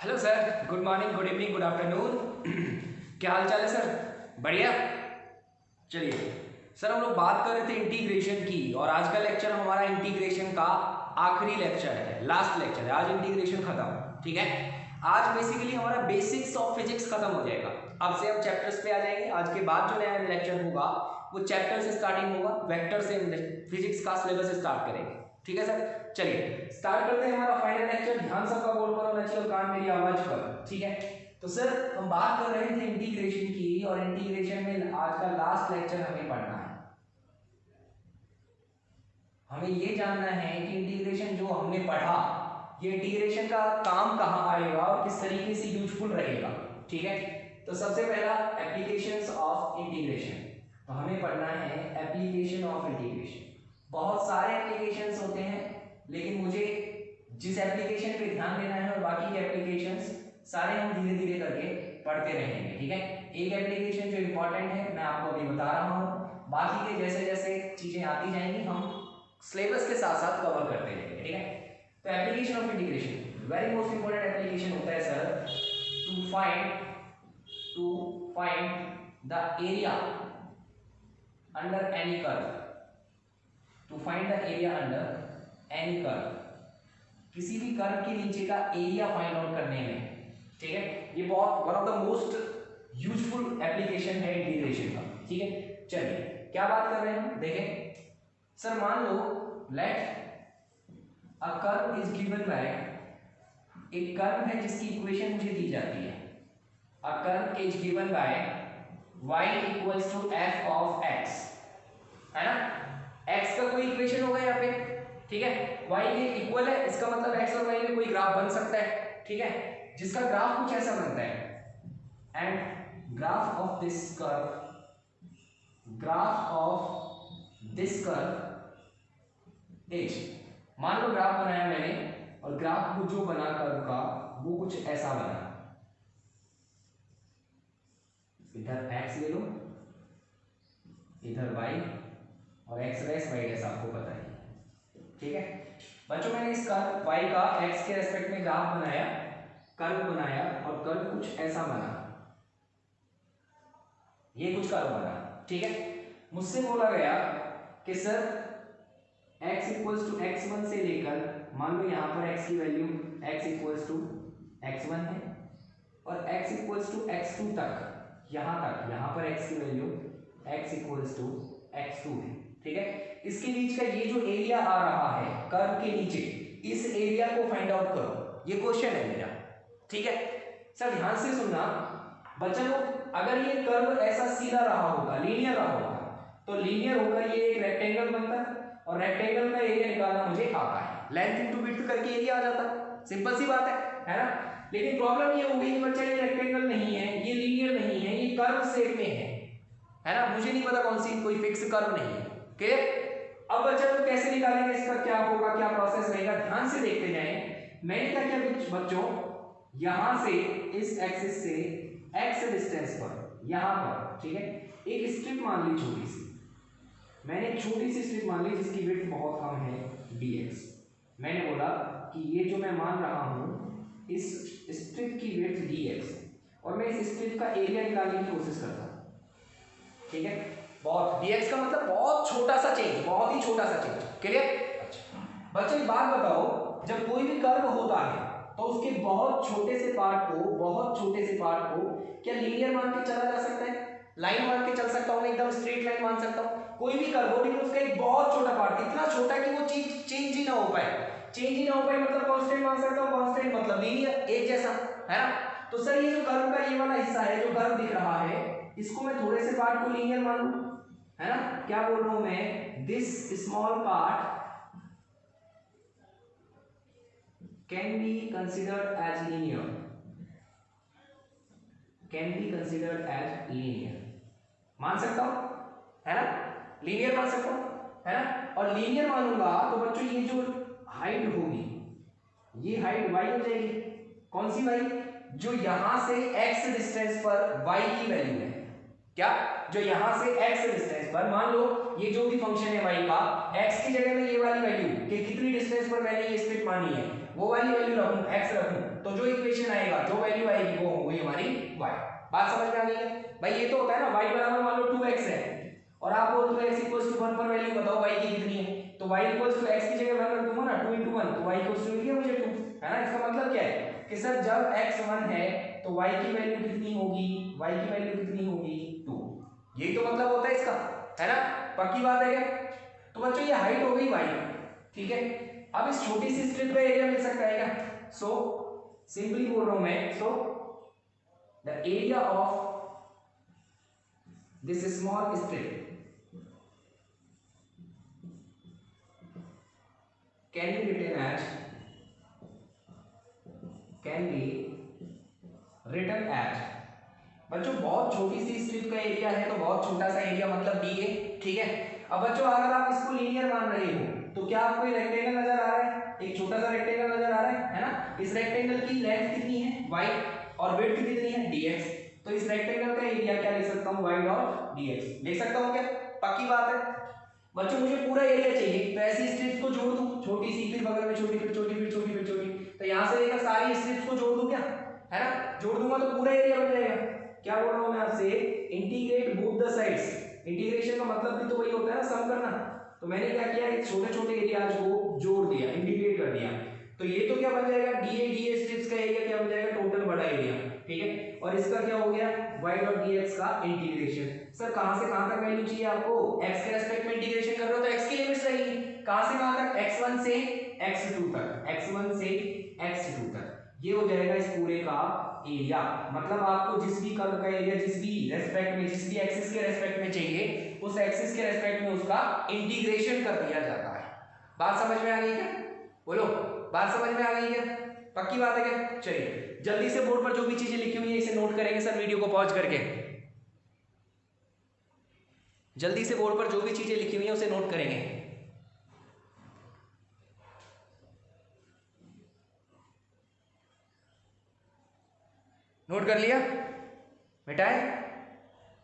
Hello sir, good morning, good evening, good afternoon. क्या हाल चाल है सर? बढ़िया। चलिए सर, हम लोग बात कर रहे थे इंटीग्रेशन की और आज का लेक्चर हमारा इंटीग्रेशन का आखिरी लेक्चर है, लास्ट लेक्चर है। आज इंटीग्रेशन खत्म, ठीक है। आज बेसिकली हमारा बेसिक्स ऑफ फिजिक्स खत्म हो जाएगा। अब से हम चैप्टर्स पे आ जाएंगे। आज के बाद जो नया लेक्चर होगा वो चैप्टर से स्टार्टिंग होगा, वेक्टर से फिजिक्स का सिलेबस स्टार्ट करेंगे, ठीक है सर। चलिए स्टार्ट करते हैं हमारा फाइनल लेक्चर। ध्यान सबका बोर्ड पर होना चाहिए और कान मेरी आवाज पर, ठीक है। तो सर हम बात कर रहे थे इंटीग्रेशन की और इंटीग्रेशन में आज का लास्ट लेक्चर हमें पढ़ना है। हमें ये जानना है कि इंटीग्रेशन जो हमने पढ़ा, ये इंटीग्रेशन का काम कहाँ आएगा और किस तरीके से यूजफुल रहेगा, ठीक है। तो सबसे पहला एप्लीकेशंस ऑफ इंटीग्रेशन, तो हमें पढ़ना है एप्लीकेशन ऑफ इंटीग्रेशन। बहुत सारे एप्लीकेशंस होते हैं, लेकिन मुझे जिस एप्लीकेशन पे ध्यान देना है और बाकी के एप्लीकेशंस सारे हम धीरे धीरे करके पढ़ते रहेंगे, ठीक है। एक एप्लीकेशन जो इंपॉर्टेंट है मैं आपको अभी बता रहा हूँ, बाकी के जैसे जैसे चीजें आती जाएंगी हम सिलेबस के साथ साथ कवर करते रहेंगे, ठीक है। तो application of integration very most important application होता है sir, to find the area under any curve, to find the area under any curve, किसी भी कर्व के नीचे का एरिया फाइंड आउट करने में, ठीक है। ये बहुत one of the most useful application है इंटीग्रेशन का, ठीक है। चलिए क्या बात कर रहे हैं हम, देखें सर। मान लो let a curve is given by, एक कर्व है जिसकी इक्वेशन मुझे दी जाती है। A curve is given by y equals to f of x, है ना। x का कोई इक्वेशन होगा यहाँ पे, ठीक है। y के इक्वल है, इसका मतलब x और y में कोई ग्राफ बन सकता है, ठीक है, जिसका ग्राफ कुछ ऐसा बनता है। And graph of this curve, graph of this curve is, मान लो ग्राफ बनाया मैंने और ग्राफ को जो बना कर्व का वो कुछ ऐसा बना। इधर x ले लो, इधर y और x डैश y डैश आपको पता है, ठीक है। बच्चों मैंने इस कर्व y का x के रेस्पेक्ट में ग्राफ बनाया, कर्व बनाया और कर्व कुछ ऐसा बना, ये कुछ कर्व बना, ठीक है। मुझसे बोला गया कि sir x equals to x1 से लेकर, मान लो यहाँ पर x की value x equals to x1 है और x इक्वल्स टू x2 तक, यहाँ तक, यहाँ पर x की value x equals to x2 है, ठीक है। इसके बीच का ये जो एरिया आ रहा है कर्व के नीचे, इस एरिया को फाइंड आउट करो, ये क्वेश्चन है मेरा, ठीक है। सर ध्यान से सुनना बच्चों, अगर ये कर्व ऐसा सीधा रहा होगा, लीनियर रहा होगा, तो लीनियर होकर ये एक रेक्टेंगल बनता है और रेक्टेंगल का एरिया निकालना मुझे आता है, लेंथ इनटू विड्थ करके एरिया आ जाता है, सिंपल सी बात है ना। लेकिन प्रॉब्लम ये हो गई कि बच्चा ये रेक्टेंगल नहीं है, ये लीनियर नहीं है, ये कर्व शेप में है ना। मुझे नहीं पता कौन सी, कोई फिक्स कर्व नहीं है, क्लियर। अब बच्चा तो कैसे निकालेंगे, इसका क्या होगा, क्या प्रोसेस रहेगा, ध्यान से देखते जाएं। मैंने क्या किया बच्चों, यहां से इस एक्सिस से x डिस्टेंस पर, यहां पर, ठीक है, एक स्ट्रिप मान ली छोटी सी, मैंने छोटी सी स्ट्रिप मान ली जिसकी विड्थ बहुत कम है dx। मैंने बोला कि ये जो मैं मान रहा हूं इस स्ट्रिप की विड्थ dx और मैं इस स्ट्रिप का एरिया निकालने की कोशिश करता हूं, ठीक है। बहुत, dx का मतलब बहुत छोटा सा चेंज, बहुत ही छोटा सा चेंज, क्लियर। अच्छा बच्चों एक बात बताओ, जब कोई भी कर्व होता है तो उसके बहुत छोटे से पार्ट को, बहुत छोटे से पार्ट को क्या लीनियर मान के चला जा सकता है, लाइन मान के चल सकता हूं, एकदम स्ट्रेट लाइन मान सकता हूं, कोई भी कर्व हो, लेकिन उसका एक बहुत छोटा पार्ट, इतना छोटा कि वो चीज चेंज ही ना हो पाए, चेंज ही ना हो पाए मतलब कांस्टेंट मान सकता हूं, कांस्टेंट मतलब लीनियर, एक जैसा, है ना। तो सर ये जो कर्व का ये वाला हिस्सा है, जो कर्व दिख रहा है, इसको मैं थोड़े से पार्ट को लीनियर मान लूं, है ना। क्या बोल रहा हूं मैं, this small part can be considered as linear, can be considered as linear, मान सकता हूं, है ना, लीनियर मान सकता हूं, है ना। और लीनियर मानूंगा तो बच्चों ये जो हाइट होगी, ये हाइट y हो जाएगी, कौन सी y, जो यहां से x डिस्टेंस पर y की वैल्यू है, क्या, जो यहां से x डिस्टेंस पर, मान लो ये जो भी फंक्शन है y का, x की जगह में ये वाली वैल्यू कि कितनी डिस्टेंस पर मैंने ये स्ट्रिप मानी है, वो वाली वैल्यू रखूं, x रखूं, तो जो इक्वेशन आएगा, जो वैल्यू आएगी वो होगी हमारी y। बात समझ में आ गई है भाई? ये तो होता है ना y बराबर मान लो 2x है और आप बोल रहे हो x इक्वल्स टू 1 पर वैल्यू बताओ y की कितनी है, तो y इक्वल्स टू x की जगह 1 रख दूंगा ना, 2 into 1, तो y इक्वल्स टू मिल गया मुझे 2, है ना। इसका मतलब क्या है कि सर जब x 1 है तो y की वैल्यू कितनी होगी, y की वैल्यू कितनी होगी 2। यही तो मतलब होता है इसका, है ना। पक्की बात है क्या? तो बच्चों ये हाइट हो गई y, ठीक है। अब इस छोटी सी स्ट्रिप का एरिया मिल सकता है क्या? सो सिंपली बोल रहा हूं मैं, so the area of this small strip can be written as बच्चों बहुत छोटी सी स्ट्रिप का एरिया है तो बहुत छोटा सा एरिया मतलब डी है, ठीक है। अब बच्चों अगर आप इसको लीनियर मान रहे हो तो क्या आपको ये रेक्टेंगल नजर आ रहा है, एक छोटा सा रेक्टेंगल नजर आ रहा है ना। इस रेक्टेंगल की लेंथ कितनी है y और विड्थ कितनी है dx, तो इस रेक्टेंगल का एरिया क्या लिख सकता हूं, y डॉट dx लिख सकता हूं क्या? पक्की बात है बच्चों, मुझे पूरा एरिया चाहिए तो ऐसी स्ट्रिप्स को जोड़ दूं, छोटी सी फिर बगल में छोटी फिर छोटी फिर छोटी फिर छोटी, तो यहां से लेकर सारी स्ट्रिप्स को जोड़ दूं क्या, है ना। जोड़ दूंगा तो पूरा एरिया बन जाएगा। क्या बोल रहा हूं मैं आपसे, integrate both the sides. Integration का मतलब भी तो वही होता है ना, सम करना। तो मैंने क्या किया, इस छोटे छोटे एरियाज को जोड़ दिया, इंटीग्रेट कर दिया, तो ये तो क्या बन जाएगा, डीए स्ट्रिप्स का एरिया क्या बन जाएगा, टोटल बड़ा एरिया, ठीक है। और इसका क्या हो गया, y डॉट dx का इंटीग्रेशन। सर कहां से कहां तक वैल्यू चाहिए आपको, x के रेस्पेक्ट में इंटीग्रेशन कर रहे हो तो x की लिमिट्स रहेगी, कहां से कहां तक, x1 से x2 तक, x1 से x2 तक। ये हो जाएगा इस पूरे का एरिया। मतलब आपको जिस भी कर्व का एरिया जिस भी रेस्पेक्ट में, जिस भी एक्सिस के रेस्पेक्ट में चाहिए, उस एक्सिस के रेस्पेक्ट में उसका इंटीग्रेशन कर दिया जाता है। बात समझ में आ गई क्या? बोलो, बात समझ में आ गई क्या? पक्की बात है क्या? चलिए जल्दी से बोर्ड पर जो भी चीजें लिखी हुई है इसे नोट करेंगे सर, वीडियो को पॉज करके। जल्दी से बोर्ड पर जो भी चीजें लिखी हुई है उसे नोट करेंगे। नोट कर लिया बेटाए?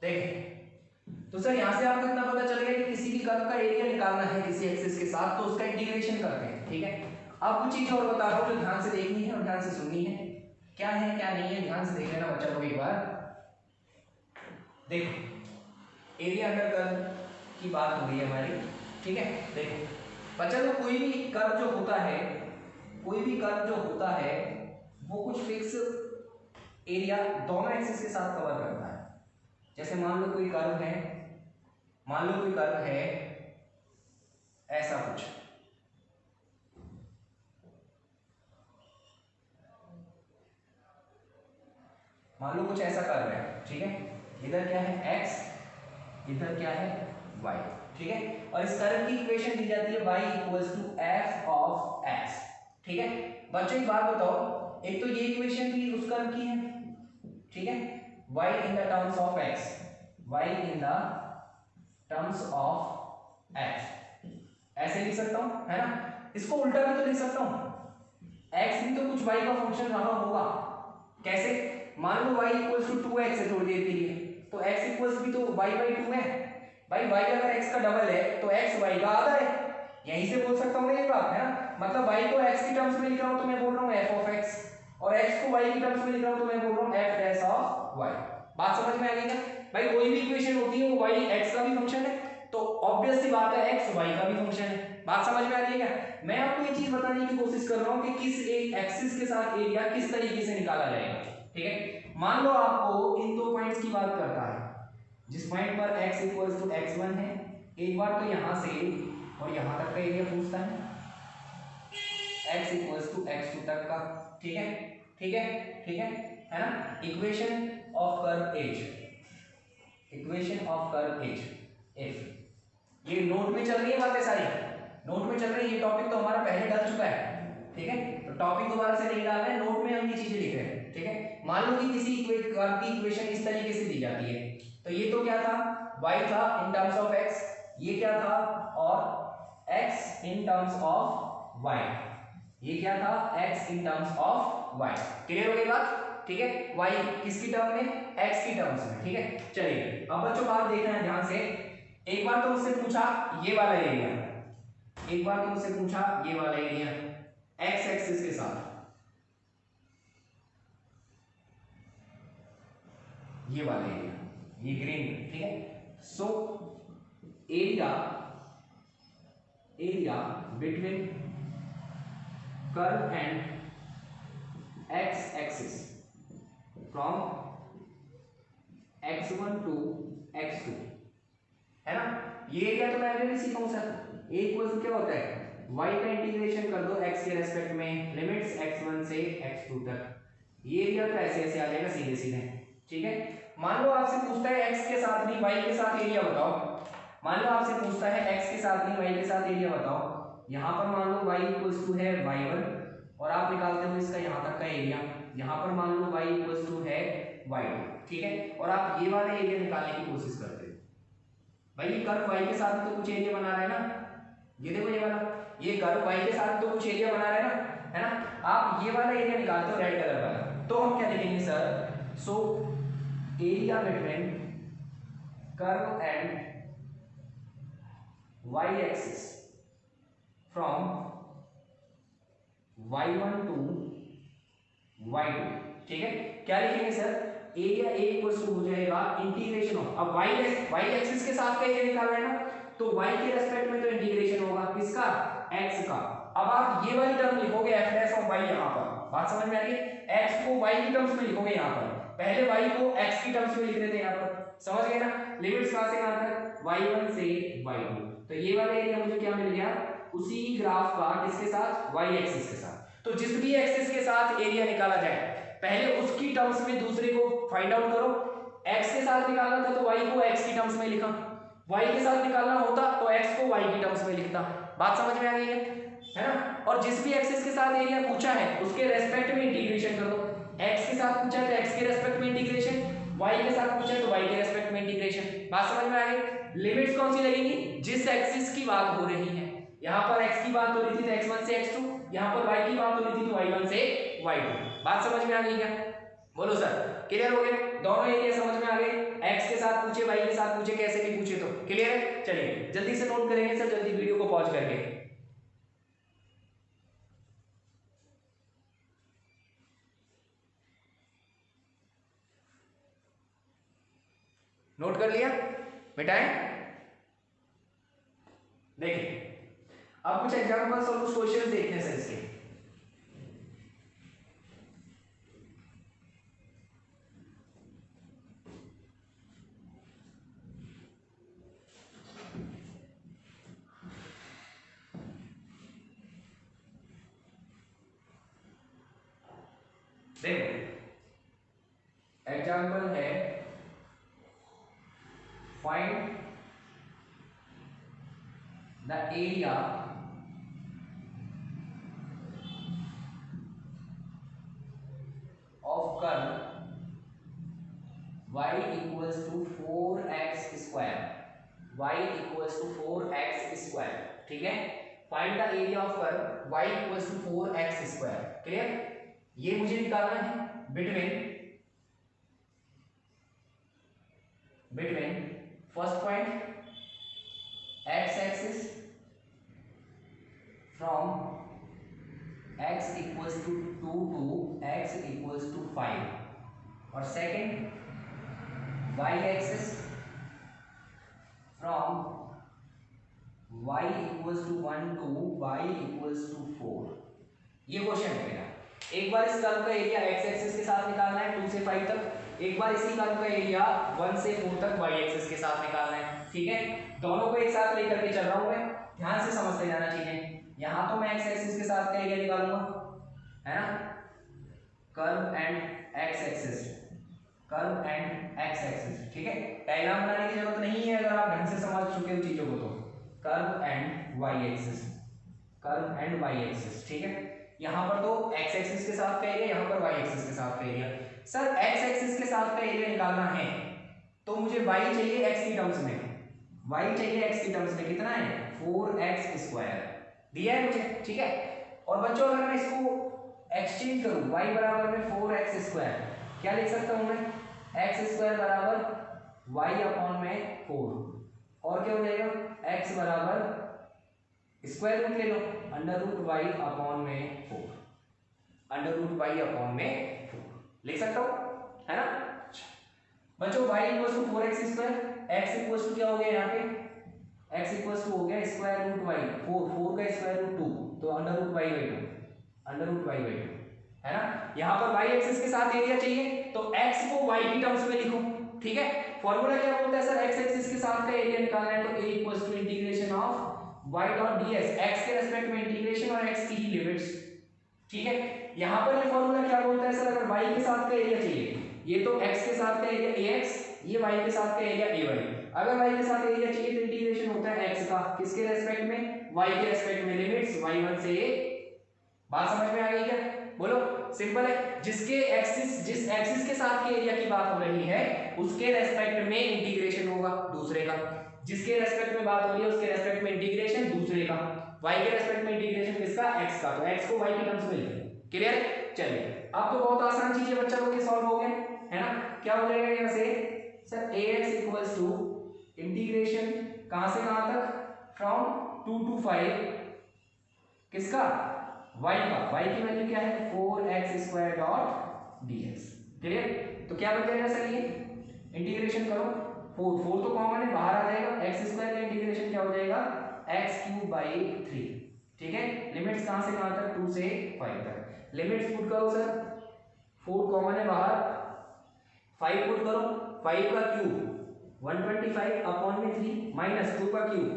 देखें तो सर यहां से आपको इतना पता चल गया कि किसी भी कर्व का एरिया निकालना है किसी एक्सिस के साथ तो उसका इंटीग्रेशन करते हैं, ठीक है। अब कुछ चीजें और बता रहा हूं जो ध्यान से देखनी है और ध्यान से सुननी है, क्या है क्या नहीं है, ध्यान से देख लेना बच्चा लोग एक बार। देखो एरिया अंडर कर्व की बात हो रही है हमारी, ठीक है। देखो बच्चा लोग कोई भी कर्व जो होता है, कोई भी कर्व जो होता है वो कुछ फिक्स एरिया दोनों एक्सिस के साथ कवर करता है। जैसे मान लो कोई कर्व है, मान लो कोई कर्व है ऐसा कुछ, मान लो कुछ ऐसा कर्व है, ठीक है। इधर क्या है x, इधर क्या है y, ठीक है। और इस कर्व की इक्वेशन दी जाती है y equals to f of x, ठीक है। बच्चों एक बात बताओ, एक तो ये इक्वेशन भी उस कर्व की है, ठीक है, y in the terms of x, y in the terms of x, ऐसे लिख सकता हूं, है ना। इसको उल्टा भी तो लिख सकता हूं, x भी तो कुछ y का फंक्शन रहा होगा। कैसे, मान लो y इक्वल्स टू 2x है थोड़ी देर के लिए, तो x इक्वल्स भी तो y बाई 2 है भाई। y अगर x का डबल है तो x y का आधा है, यहीं से बोल सकता हूं ना ये बात, है ना। मतलब y को x की टर्म्स में लिख रहा हूं तो मैं बोल रहा हूं f ऑफ x, और x को y की टर्म्स में लिख रहा हूं तो मैं बोल रहा हूं f डैश ऑफ y। बात समझ में आ गई क्या भाई? कोई भी इक्वेशन होती है वो y x का भी फंक्शन है, तो ऑब्वियस सी बात है x y का भी फंक्शन है। बात समझ में आ रही है क्या? मैं आपको ये चीज बताने की कोशिश कर रहा हूं कि किस एक एक्सिस के साथ एरिया किस तरीके से निकाला जाएगा, ठीक है। मान लो आपको इन दो पॉइंट्स की बात करता है, जिस पॉइंट पर x इक्वल्स टू x1 है, एक बार तो यहां से और यहां तक का एरिया पूछता है, x इक्वल्स टू x2 तक का, ठीक है, ठीक है, ठीक है ना। Equation of curve as, equation of curve as if, ये नोट में चल रही है बातें सारी, नोट में चल रही है, ये टॉपिक तो हमारा पहले डल चुका है, ठीक है। तो टॉपिक दोबारा से नहीं डालना है, नोट में हम ये चीजें लिख रहे हैं, ठीक है। मान लो कि किसी कर्व की इक्वेशन इस तरीके से दी जाती है, तो ये तो क्या था, y था इन टर्म्स ऑफ x, ये क्या था, और x in terms of y, ये क्या था, x in terms of y। Clear हो गई बात? ठीक है, y किसकी टर्म में, x की टर्म्स में, ठीक है। चलिए अब बच्चों बात देखना है ध्यान से। एक बार तो मुझसे पूछा ये वाला एरिया, एक बार तो मुझसे पूछा ये वाला एरिया, एक्स एक्सिस के साथ, ये वाला एरिया, ये ग्रीन, ठीक है। So area between curve and X axis from x1 to x2, है ना। ये एरिया तो मैं अभी भी सीखा हूं सर। ए इक्वल क्या होता है, y का इंटीग्रेशन कर दो x के रेस्पेक्ट में, लिमिट्स x1 से x2 तक, ये एरिया तो ऐसे ऐसे आ जाएगा सीधे सीधे, ठीक है। मान लो आपसे पूछता है x के साथ नहीं y के साथ एरिया बताओ, मान लो आपसे पूछता है x के साथ नहीं y के साथ एरिया बताओ, यहां पर मान लो y इक्वल्स टू है y1 और आप निकालते हो इसका यहां तक का एरिया, यहां पर मान लो y इक्वल्स टू है y2, ठीक है। और आप ये वाला एरिया निकालने की कोशिश करते हो, भाई ये कर्व y के साथ तो कुछ एरिया बना रहा है ना, ये देखो ये वाला, ये कर्व y के साथ तो कुछ एरिया बना रहा है ना। आप ये वाला एरिया निकालते हो रेड कलर वाला, तो हम क्या लिखेंगे sir, so area between curve and y axis from y1 to y2, ठीक है। क्या लिखेंगे sir, area A equals to हो जाएगा इंटीग्रेशन ऑफ, अब y एक्सिस के साथ का एरिया निकालना है ना, तो y के रेस्पेक्ट में तो इंटीग्रेशन होगा किसका, x का। अब आप ये वाली टर्म लिखोगे f डैश ऑफ y, यहां पर बात समझ में आ रही है, x को y की टर्म्स में लिखोगे यहां पर, पहले y को x की टर्म्स में लिख रहे थे यहां पर, समझ गए ना। लिमिट्स कहां से कहां तक, y1 से y2, तो ये वाला एरिया मुझे क्या मिल गया, उसी ग्राफ का, किसके साथ, y एक्सिस के साथ। तो जिस भी एक्सिस के साथ एरिया निकाला जाए पहले उसकी टर्म्स में दूसरे को फाइंड आउट करो, x के साथ निकालना था तो y को x की टर्म्स में लिखा, y के साथ निकालना होता तो x को y की टर्म्स में लिखता, बात समझ में आ गई है ना। और जिस भी एक्सिस के साथ एरिया पूछा है उसके रेस्पेक्ट में इंटीग्रेशन कर दो, x के साथ पूछा है तो x के रेस्पेक्ट में इंटीग्रेशन, y के साथ पूछा है तो y के रेस्पेक्ट में इंटीग्रेशन, बात समझ में आ गई। लिमिट्स कौन सी लगेंगी, जिस एक्सिस की बात हो रही है, यहाँ पर x की बात हो रही थी तो x1 से x2, यहाँ पर y की बात हो रही थी तो y1 से y2, बात समझ में आ गई क्या, बोलो सर, क्लियर हो गया, दोनों एरिया समझ में आ गए, x के साथ पूछे y के साथ पूछे कैसे भी पूछे तो क्लियर है। चलिए जल्दी से नोट करेंगे सर, जल्दी वीडियो को पॉज करके नोट कर लिया, मिटाएं। देखिए अब कुछ एग्जांपल्स और कुछ क्वेश्चंस देखते हैं सर इसके। देखो एग्जांपल है, find the area of curve y equals to 4x square, y equals to 4x square, ठीक है। Find the area of curve y equals to 4x square, clear. ये मुझे निकालना है between first point x axis from x equals to 2 to x equals to 5, और second y axis from y equals to 1 to y equals to 4। ये question है मेरा, एक बार इस कर्व का एरिया x एक्सिस के साथ निकालना है 2 से 5 तक, एक बार इसी कर्व का एरिया 1 से 4 तक y एक्सिस के साथ निकालना है, ठीक है। दोनों को एक साथ लेकर के चल रहा हूं मैं, ध्यान से समझते जाना चीजें। यहां तो मैं x एक्सिस के साथ का एरिया निकालूंगा, है ना, curve and x axis, curve and x axis, ठीक है। डायग्राम बनाने की जरूरत नहीं है अगर आप ढंग से समझ चुके हो चीजों को तो। Curve and y axis, curve and y axis, ठीक है। यहां पर तो x एक्सिस के साथ का एरिया, यहां पर y एक्सिस के साथ का एरिया। सर x एक्सिस के साथ का एरिया निकालना है तो मुझे y चाहिए x की टर्म्स में, y चाहिए x की टर्म्स में, कितना है 4x स्क्वायर दिया है मुझे, ठीक है। और बच्चों अगर मैं इसको एक्सचेंज करूं y बराबर में 4x स्क्वायर, क्या लिख सकता हूं मैं, x स्क्वायर बराबर y अपॉन में 4, और क्या हो जाएगा x बराबर स्क्वायर रूट ले लो, अंडर रूट वाई अपॉन में 4, अंडर रूट वाई अपॉन में 4 लिख सकता हूँ, है ना। बच्चों y equals to 4x square, x equals to क्या हो गया यहाँ पे, x इक्वल्स टू हो गया स्क्वायर रूट y, 4 का स्क्वायर रूट 2, तो under root y by 2, under root y by 2, है ना। यहाँ पर y एक्सिस के साथ एरिया चाहिए तो x को y की टर्म्स में लिखो, ठीक है। फॉर्मूला क्या बोलता है सर, x एक्सिस के साथ का एरिया निकालना है तो a equals to integration of y dot ds, x के रेस्पेक्ट में इंटीग्रेशन और x की ही लिमिट्स, ठीक है। यहाँ पर ये फॉर्मूला क्या बोलता है सर, अगर y के साथ का एरिया चाहिए, ये तो x के साथ का एरिया ax, ये y के साथ का एरिया ay, अगर y के साथ एरिया चाहिए तो इंटीग्रेशन होता है x का किसके रेस्पेक्ट में, y के रेस्पेक्ट में, लिमिट्स y1 से a। बात समझ में आ गई क्या, बोलो। सिंपल है, जिस एक्सिस के साथ के एरिया की बात हो रही है उसके रेस्पेक्ट में इंटीग्रेशन होगा दूसरे का, जिसके रेस्पेक्ट में बात हो रही है उसके रेस्पेक्ट में इंटीग्रेशन दूसरे का, y के रेस्पेक्ट में इंटीग्रेशन किसका, x का, तो x को y की टर्म्स में लिखेंगे। क्लियर, चलिए अब तो बहुत आसान चीजें बच्चा लोग के सॉल्व हो गए, है ना। क्या हो जाएगा यहाँ से sir, ax equals to integration कहां से कहां तक, फ्रॉम 2 to 5 किसका, y का, y की वैल्यू क्या है 4x square dot dx। Clear, तो क्या बन जाएगा सर, ये इंटीग्रेशन करो, 4 तो कॉमन है बाहर आ जाएगा, x स्क्वायर का इंटीग्रेशन क्या हो जाएगा x क्यूब बाई 3, ठीक है। लिमिट्स कहां से कहां तक, 2 से 5 तक, लिमिट्स पुट करो सर, 4 कॉमन है बाहर, 5 पुट करो, 5 का क्यूब 125 अपॉन में 3 माइनस 2 का क्यूब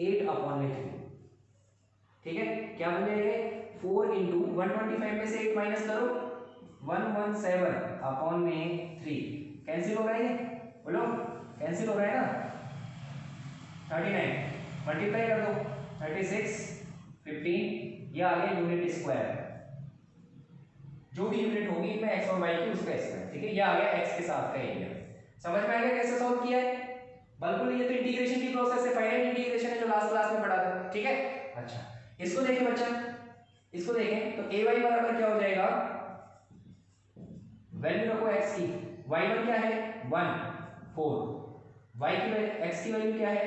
8 अपॉन में 3, ठीक है। क्या बन जाएगा 4 इंटू 125 में से 8 माइनस करो, 117 अपॉन में 3, कैंसिल हो रहा है, बोलो कैंसिल हो रहा है ना, 39 मल्टीप्लाई कर दो, 36 15, ये आ गया यूनिट स्क्वायर, जो भी यूनिट होगी इसमें x और y की उसका स्क्वायर, ठीक है। ये आ गया x के साथ का एरिया। समझ में आ गया कैसे सॉल्व किया है, बिल्कुल। ये तो इंटीग्रेशन की प्रोसेस है, फाइनाइट इंटीग्रेशन है जो लास्ट क्लास में पढ़ा था, ठीक है। अच्छा, इसको देखें बच्चा, इसको देखें तो ay बराबर क्या हो जाएगा, वैल्यू रखो x की, y1 क्या है 1 4, y की x की वैल्यू क्या है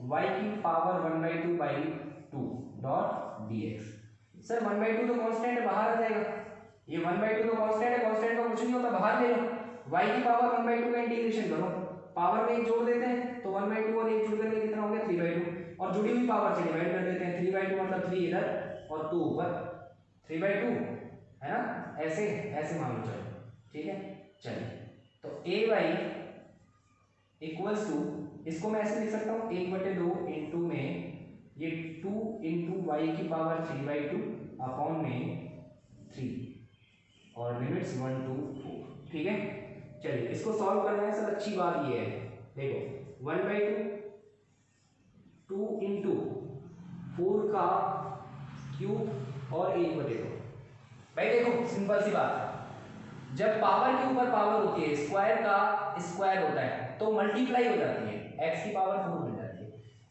y की पावर 1/2 डॉट dx। सर 1/2 तो कांस्टेंट है बाहर आ जाएगा, ये 1/2 तो कांस्टेंट है, कांस्टेंट का कुछ नहीं होता बाहर ले लो, y की पावर 1/2 का इंटीग्रेशन करो, पावर में एक जोड़ देते हैं तो 1/2 और एक जुड़ करके कितना हो गया 3/2, और जुड़ी हुई पावर से डिवाइड कर देते हैं, 3/2 मतलब 3 इधर और 2 ऊपर, 3/2 है ना, ऐसे ऐसे मान लो, चलो ठीक है। चलिए तो ay इक्वल्स टू, इसको मैं ऐसे लिख सकता हूँ 1/2 इंटू में ये 2 इंटू वाई की पावर 3/2 अपॉन में 3 और लिमिट्स 1 to 4, ठीक है। चलिए इसको सॉल्व करना है सर, अच्छी बात ये है, देखो 1/2 2 इंटू 4 का क्यूब और 1/2, भाई देखो सिंपल सी बात, जब पावर के ऊपर पावर होती है, स्क्वायर का स्क्वायर होता है तो मल्टीप्लाई हो जाती है, x की पावर 4 मिल जाती है।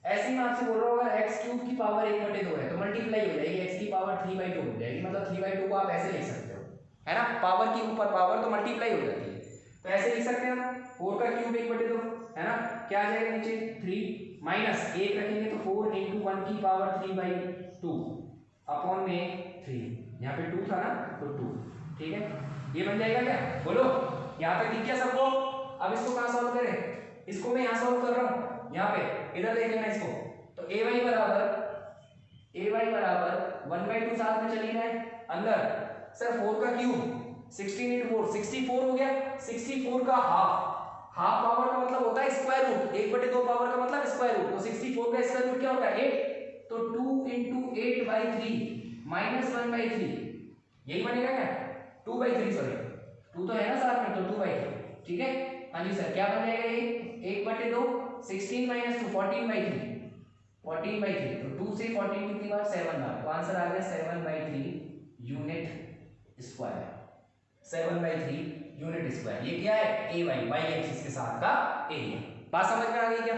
ऐसे ही मैं आपसे बोल रहा हूँ अगर x क्यूब की पावर 1/2 है तो मल्टीप्लाई हो जाएगी, x की पावर 3/2 मिल जाएगी, मतलब 3/2 को आप ऐसे लिख सकते हो, है ना, पावर के ऊपर पावर तो मल्टीप्लाई हो जाती है, तो ऐसे लिख सकते हैं हम 4 का क्यूब 1/2, है ना, क्या आ जाएगा नीचे 3 माइनस 1 रखेंगे तो 4 इंटू 1 की पावर 3/2 अपॉन में 3, यहाँ पे 2 था ना तो 2, ठीक है। ये बन जाएगा क्या, बोलो यहाँ तक दिख गया सबको। अब इसको कहाँ सॉल्व करें, इसको मैं यहाँ सॉल्व कर रहा हूँ, यहाँ पे इधर देख लेना इसको, तो ay बराबर 1/2 साथ में चली जाए अंदर, सर 4 का क्यूब 16 इंटू 4 64 हो गया, 64 का हाफ पावर का मतलब होता है स्क्वायर रूट, 1/2 पावर का मतलब स्क्वायर रूट, तो 64 का स्क्वायर रूट क्या होता है 8, तो 2 इंटू 8/3 माइनस 1/3, यही बनेगा क्या 2/3, सॉरी 2 तो है ना साथ में, तो 2/3, ठीक है। हाँ जी सर, क्या बन जाएगा ये 1/2 16 माइनस 2 14/3, 14/3, तो 2 से 14 कितनी बार 7 बार, तो आंसर आ गया 7/3 यूनिट स्क्वायर, 7/3 यूनिट स्क्वायर। ये क्या है ए वाई एक्सिस के साथ का एरिया। बात समझ में आ गई क्या,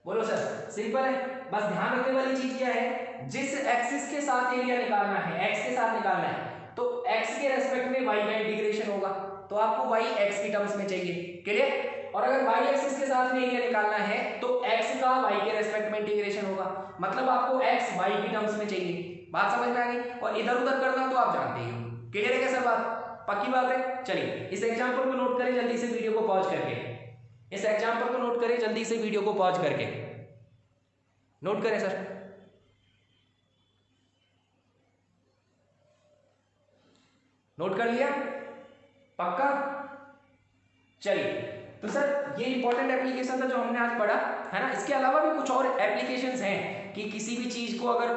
बोलो सर। सिंपल है, बस ध्यान रखने वाली चीज क्या है, जिस एक्सिस के साथ एरिया निकालना है, एक्स के साथ निकालना है, तो x के रेस्पेक्ट में y का इंटीग्रेशन होगा, तो आपको y x की टर्म्स में चाहिए, क्लियर। और अगर y एक्सिस के साथ में एरिया निकालना है तो x का y के रेस्पेक्ट में इंटीग्रेशन होगा, मतलब आपको x y की टर्म्स में चाहिए। बात समझ में आ गई। और इधर उधर करना तो आप जानते ही हो, क्लियर है क्या सर बात, पक्की बात है। चलिए इस एग्जांपल को नोट करें जल्दी से वीडियो को पॉज करके, इस एग्जांपल को नोट करें जल्दी से वीडियो को पॉज करके, नोट करें सर। नोट कर लिया, पक्का। चलिए तो सर ये इंपॉर्टेंट एप्लीकेशन था जो हमने आज पढ़ा, है ना। इसके अलावा भी कुछ और एप्लीकेशंस हैं कि किसी भी चीज को अगर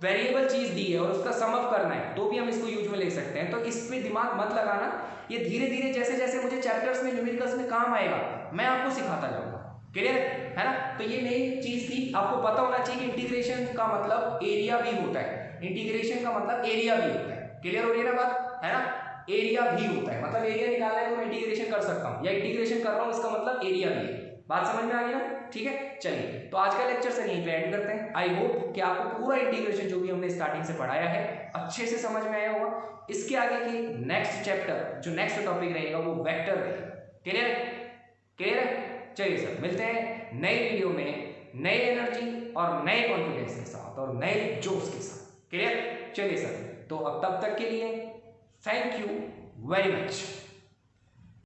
वेरिएबल चीज दी है और उसका सम अप करना है तो भी हम इसको यूज में ले सकते हैं। तो इस पे दिमाग मत लगाना, ये धीरे धीरे जैसे जैसे मुझे चैप्टर्स में न्यूमेरिकल्स में काम आएगा मैं आपको सिखाता जाऊंगा, क्लियर है ना। तो ये नई चीज थी, आपको पता होना चाहिए कि इंटीग्रेशन का मतलब एरिया भी होता है, इंटीग्रेशन का मतलब एरिया भी होता है, क्लियर हो रही है ना बात, है ना। एरिया भी होता है, मतलब एरिया निकालना है तो मैं इंटीग्रेशन कर सकता हूँ, या इंटीग्रेशन कर रहा हूँ इसका मतलब एरिया भी है। बात समझ में आ गई ना, ठीक है। चलिए तो आज का लेक्चर सर यहीं पे एंड करते हैं। आई होप कि आपको पूरा इंटीग्रेशन जो भी हमने स्टार्टिंग से पढ़ाया है अच्छे से समझ में आया होगा। इसके आगे की नेक्स्ट चैप्टर जो नेक्स्ट टॉपिक रहेगा वो वेक्टर रहेगा, क्लियर है, क्लियर है। चलिए सर मिलते हैं नई वीडियो में नए एनर्जी और नए कॉन्फिडेंस के साथ और नए जोश के साथ, क्लियर। चलिए सर तो अब तब तक के लिए थैंक यू वेरी मच।